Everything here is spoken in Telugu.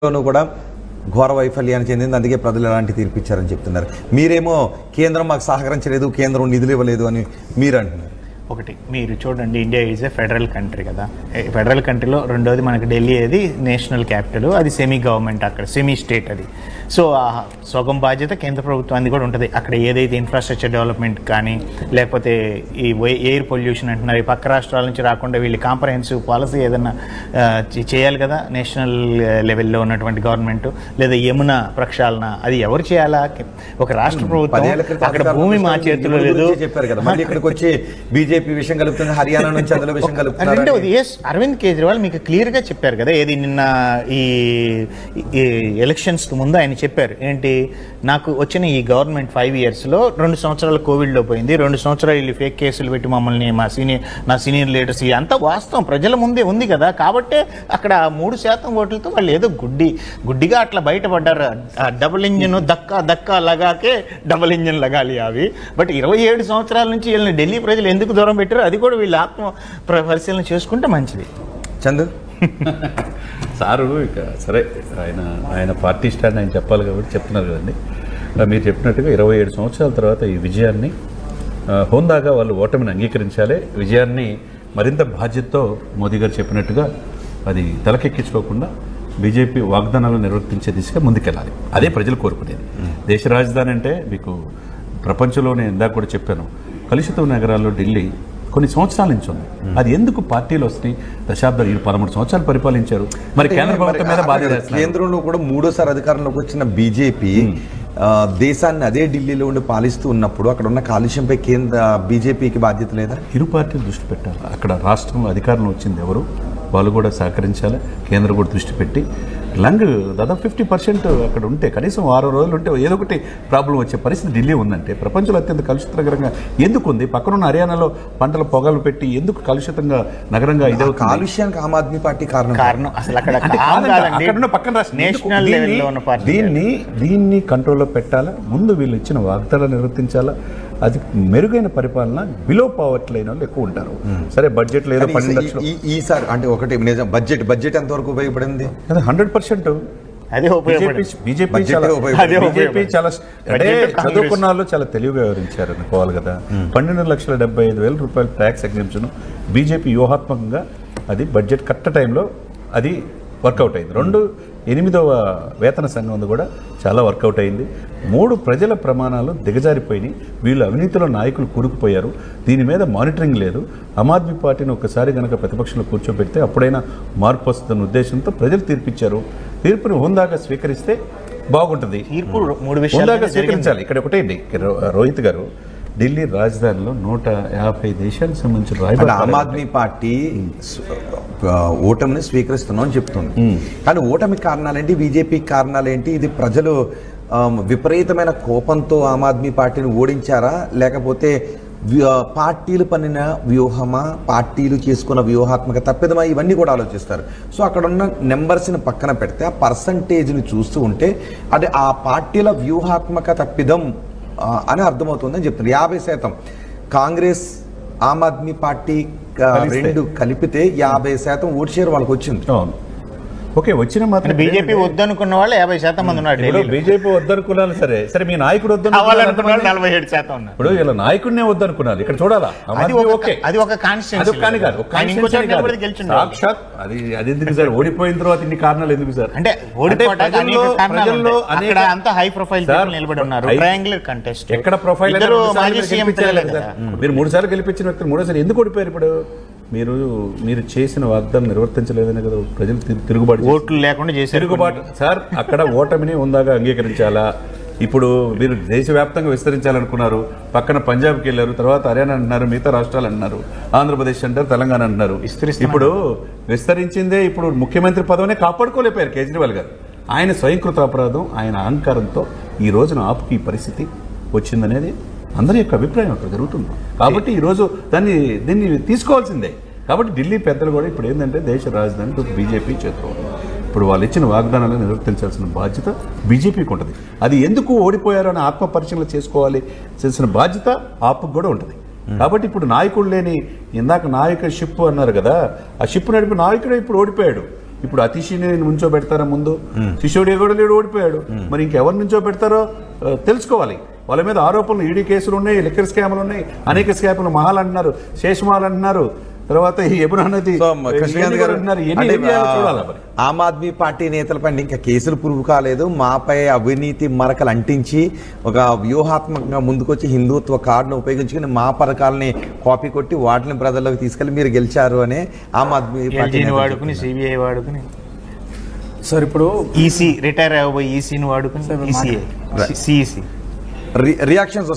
కూడా ఘోర వైఫల్యాన్ని చెందింది. అందుకే ప్రజలు ఎలాంటి తీర్పు ఇచ్చారని చెప్తున్నారు. మీరేమో కేంద్రం మాకు సహకరించలేదు, కేంద్రం నిధులు ఇవ్వలేదు అని మీరు అంటున్నారు. ఒకటి మీరు చూడండి, India is a federal country కదా. ఫెడరల్ కంట్రీలో రెండోది మనకి ఢిల్లీ అది నేషనల్ క్యాపిటల్, అది సెమీ గవర్నమెంట్, అక్కడ సెమీ స్టేట్ అది. సో ఆ సగం బాధ్యత కేంద్ర ప్రభుత్వానికి కూడా ఉంటుంది. అక్కడ ఏదైతే ఇన్ఫ్రాస్ట్రక్చర్ డెవలప్మెంట్ కానీ లేకపోతే ఈ ఎయిర్ పొల్యూషన్ అంటున్నారు, ఈ పక్క రాష్ట్రాల నుంచి రాకుండా వీళ్ళు కాంప్రహెన్సివ్ పాలసీ ఏదన్నా చేయాలి కదా నేషనల్ లెవెల్లో ఉన్నటువంటి గవర్నమెంట్. లేదా యమున ప్రక్షాళన అది ఎవరు చేయాలా? ఒక రాష్ట్ర ప్రభుత్వం. అక్కడ భూమి మా చేతిలో లేదు చెప్పారు కదా, మళ్ళీ ఇక్కడికి వచ్చి బీజేపీ విషయం కలుపుతుంది, హర్యానా నుంచి అందులో విషయం కలుపుతుంది. రెండవది అరవింద్ కేజ్రీవాల్ మీకు క్లియర్గా చెప్పారు కదా, ఏది నిన్న ఈ ఎలక్షన్స్కి ముందు ఆయన చెప్పారు ఏంటి, నాకు వచ్చిన ఈ గవర్నమెంట్ 5 yearsలో 2 సంవత్సరాలు కోవిడ్లో పోయింది, 2 సంవత్సరాలు వీళ్ళు ఫేక్ కేసులు పెట్టి మమ్మల్ని నా సీనియర్ లీడర్స్, అంతా వాస్తవం ప్రజల ముందే ఉంది కదా. కాబట్టే అక్కడ 3% ఓట్లతో వాళ్ళు ఏదో గుడ్డిగా అట్లా బయటపడ్డారు. డబుల్ ఇంజిన్ దక్కా లగాకే డబుల్ ఇంజిన్ లగాలి అవి. బట్ 27 సంవత్సరాల నుంచి వీళ్ళని ఢిల్లీ ప్రజలు ఎందుకు దూరం పెట్టారు, అది కూడా వీళ్ళు ఆత్మ పరిశీలన చేసుకుంటే మంచిది. చందు సారు ఇక సరే, ఆయన పార్టీ స్టాండ్ ఆయన చెప్పాలి కాబట్టి చెప్తున్నారు కదండి. మీరు చెప్పినట్టుగా 27 సంవత్సరాల తర్వాత ఈ విజయాన్ని హోందాగా వాళ్ళు ఓటమిని అంగీకరించాలి. విజయాన్ని మరింత బాధ్యతతో మోదీ గారు చెప్పినట్టుగా అది తలకెక్కించుకోకుండా బీజేపీ వాగ్దానాలు నిర్వర్తించే దిశగా ముందుకెళ్ళాలి. అదే ప్రజలు కోరుకునేది. దేశ రాజధాని అంటే మీకు ప్రపంచంలోనే ఇందాక కూడా చెప్పాను, కలుషిత నగరాల్లో ఢిల్లీ కొన్ని సంవత్సరాల నుంచి ఉంది. అది ఎందుకు పార్టీలు వస్తున్నాయి? దశాబ్దాలు 13 సంవత్సరాలు పరిపాలించారు. మరి కేంద్ర ప్రభుత్వం మీద బాధ్యత. కేంద్రంలో కూడా 3వ అధికారంలోకి వచ్చిన బీజేపీ దేశాన్ని అదే ఢిల్లీలో ఉండి పాలిస్తూ ఉన్నప్పుడు అక్కడ ఉన్న కాలుష్యంపై బీజేపీకి బాధ్యత లేదా? ఇరు పార్టీలు దృష్టి పెట్టాలి. అక్కడ రాష్ట్రంలో అధికారంలో వచ్చింది ఎవరు, వాళ్ళు కూడా సహకరించాలి. కేంద్రం కూడా దృష్టి పెట్టి దాదాపు 50% అక్కడ ఉంటే, కనీసం 6 రోజులు ఉంటే ఏదో ఒకటి ప్రాబ్లం వచ్చే పరిస్థితి ఢిల్లీ ఉందంటే ప్రపంచంలో అత్యంత కలుషిత నగరంగా ఎందుకు ఉంది? పక్కనున్న హర్యానాలో పంటల పొగలు పెట్టి ఎందుకు కలుషితంగా నగరంగా ఇదే కాలుష్యానికి ఆమ్ ఆద్మీ పార్టీ కారణం అసలు అక్కడ పక్కన నేషనల్ లెవెల్లో ఉన్న పార్టీ. దీన్ని కంట్రోల్లో పెట్టాలా, ముందు వీళ్ళు ఇచ్చిన వాగ్దానాలు నిర్వర్తించాలా. అది మెరుగైన పరిపాలన. బిలో పావర్టీ లైన్ వాళ్ళు ఎక్కువ ఉంటారు. సరే, బడ్జెట్ లేదా 12 లక్షలు ఈసారి అంటే ఒకటి నిజం, బడ్జెట్ ఎంతవరకు ఉపయోగపడింది? 100% బీజేపీ చాలా అంటే చదువుకున్న వాళ్ళు చాలా తెలివిగా వివరించారు అనుకోవాలి కదా. 12,75,000 రూపాయల ట్యాక్స్ ఎగ్జంప్షన్ బీజేపీ వ్యూహాత్మకంగా అది బడ్జెట్ కరెక్ట్ టైంలో అది వర్కౌట్ అయింది. 8వ వేతన సంఘం కూడా చాలా వర్కౌట్ అయింది. 3 ప్రజల ప్రమాణాలు దిగజారిపోయినాయి. వీళ్ళు అవినీతిలో నాయకులు కూరుకుపోయారు. దీని మీద మానిటరింగ్ లేదు. ఆమ్ ఆద్మీ పార్టీని ఒక్కసారి కనుక ప్రతిపక్షంలో కూర్చోబెడితే అప్పుడైనా మార్పు వస్తుందన్న ఉద్దేశంతో ప్రజలు తీర్పిచ్చారు. తీర్పుని హోందాగా స్వీకరిస్తే బాగుంటుంది. హోందాగా స్వీకరించాలి. ఇక్కడ ఒకటేండి రోహిత్ గారు, ఢిల్లీ రాజధానిలో 150 దేశాలకు సంబంధించిన ఆమ్ ఆద్మీ పార్టీ ఓటమిని స్వీకరిస్తున్నాం అని చెప్తుంది. కానీ ఓటమి కారణాలేంటి, బీజేపీ కారణాలేంటి? ఇది ప్రజలు విపరీతమైన కోపంతో ఆమ్ ఆద్మీ పార్టీని ఓడించారా, లేకపోతే పార్టీలు పన్నిన వ్యూహమా, పార్టీలు చేసుకున్న వ్యూహాత్మక తప్పిదమా? ఇవన్నీ కూడా ఆలోచిస్తారు. సో అక్కడ ఉన్న నెంబర్స్ని పక్కన పెడితే ఆ పర్సంటేజ్ని చూస్తూ ఉంటే అది ఆ పార్టీల వ్యూహాత్మక తప్పిదం అని అర్థమవుతుందని చెప్తున్నారు. 50% కాంగ్రెస్ ఆమ్ ఆద్మీ పార్టీ 2 కలిపితే 50% ఓటు షేర్ వాళ్ళకి వచ్చింది. ఓకే, వచ్చిన మాత్రం బీజేపీ వద్దనుకున్న వాళ్ళు 50% మంది ఉన్నారు. బీజేపీ వద్దనుకున్నారు. సరే మీ నాయకుడు వద్దనుకున్నారు 47% ఉన్నారు. ఇప్పుడు ఇలా నాయకుడినే వద్దనుకున్నారు. ఇక్కడ చూడాలా, అది ఒక సాక్షాత్ అది ఎందుకు సార్? ఓడిపోయిన తర్వాత ఇన్ని కారణాలు ఎందుకు సార్? అంటే అంతా హై ప్రొఫైల్ నిలబడి ఉన్నారు. Triangular contest. ఎక్కడ ప్రొఫైల్? మీరు 3 సార్లు గెలిపించిన వ్యక్తులు 3సారి ఎందుకు ఓడిపోయారు? ఇప్పుడు మీరు చేసిన వాగ్దానం నిర్వర్తించలేదనే కదా ప్రజలు తిరుగుబాటు, ఓట్లు లేకుండా చేసే తిరుగుబాటు. సార్, అక్కడ ఓటమిని ఉందాగా అంగీకరించాలా? ఇప్పుడు మీరు దేశవ్యాప్తంగా విస్తరించాలనుకున్నారు. పక్కన పంజాబ్కి వెళ్ళారు, తర్వాత హర్యానా అంటున్నారు, మిగతా రాష్ట్రాలు అంటున్నారు, ఆంధ్రప్రదేశ్ అంటారు, తెలంగాణ అంటున్నారు. ఇప్పుడు విస్తరించిందే ఇప్పుడు ముఖ్యమంత్రి పదవినే కాపాడుకోలేకపోయారు కేజ్రీవాల్ గారు. ఆయన స్వయంకృత అపరాధం, ఆయన అహంకారంతో ఈ రోజున ఆపుకి ఈ పరిస్థితి వచ్చిందనేది అందరి యొక్క అభిప్రాయం అక్కడ జరుగుతుంది. కాబట్టి ఈరోజు దీన్ని తీసుకోవాల్సిందే. కాబట్టి ఢిల్లీ పెద్దలు కూడా ఇప్పుడు ఏంటంటే దేశ రాజధాని బీజేపీ చేతిలో ఉంది. ఇప్పుడు వాళ్ళు ఇచ్చిన వాగ్దానాలను నిర్వర్తించాల్సిన బాధ్యత బీజేపీకి ఉంటుంది. అది ఎందుకు ఓడిపోయారో అని ఆత్మ పరిశీలన చేసిన బాధ్యత ఆప్కు కూడా ఉంటుంది. కాబట్టి ఇప్పుడు నాయకుడు లేని, ఇందాక నాయక షిప్ అన్నారు కదా, ఆ షిప్ నడిపి నాయకుడు ఇప్పుడు ఓడిపోయాడు. ఇప్పుడు అతిశిని నుంచో పెడతారా ముందు? సిసోడియా కూడా లేడు, ఓడిపోయాడు. మరి ఇంకెవరి నుంచో పెడతారో తెలుసుకోవాలి. వాళ్ళ మీద ఆరోపణలు, ఈడీ కేసులు ఉన్నాయి, లిక్కర్ స్కామ్లు ఉన్నాయి, అనేక స్కామ్లు, మహల్ అంటున్నారు, శేషమహల్ అంటున్నారు, తర్వాత ఈ యమునా నది చూడాలి. ఆమ్ ఆద్మీ పార్టీ నేతలపై ఇంకా కేసులు పురుగు కాలేదు, మాపై అవినీతి మరకలు అంటించి ఒక వ్యూహాత్మకంగా ముందుకొచ్చి హిందుత్వ కార్డును ఉపయోగించుకుని మా పథకాలని కాపీ కొట్టి వాటిని ప్రజల్లోకి తీసుకెళ్లి మీరు గెలిచారు అనే ఆమ్ ఆద్మీ పార్టీ వాడుకుని, సిబిఐ వాడుకుని, సార్ ఇప్పుడు ఈసీ రిటైర్ అవ్వబోయి ఈసీని వాడుకుని, ఈసీఐ సిఈసి రియాక్షన్స్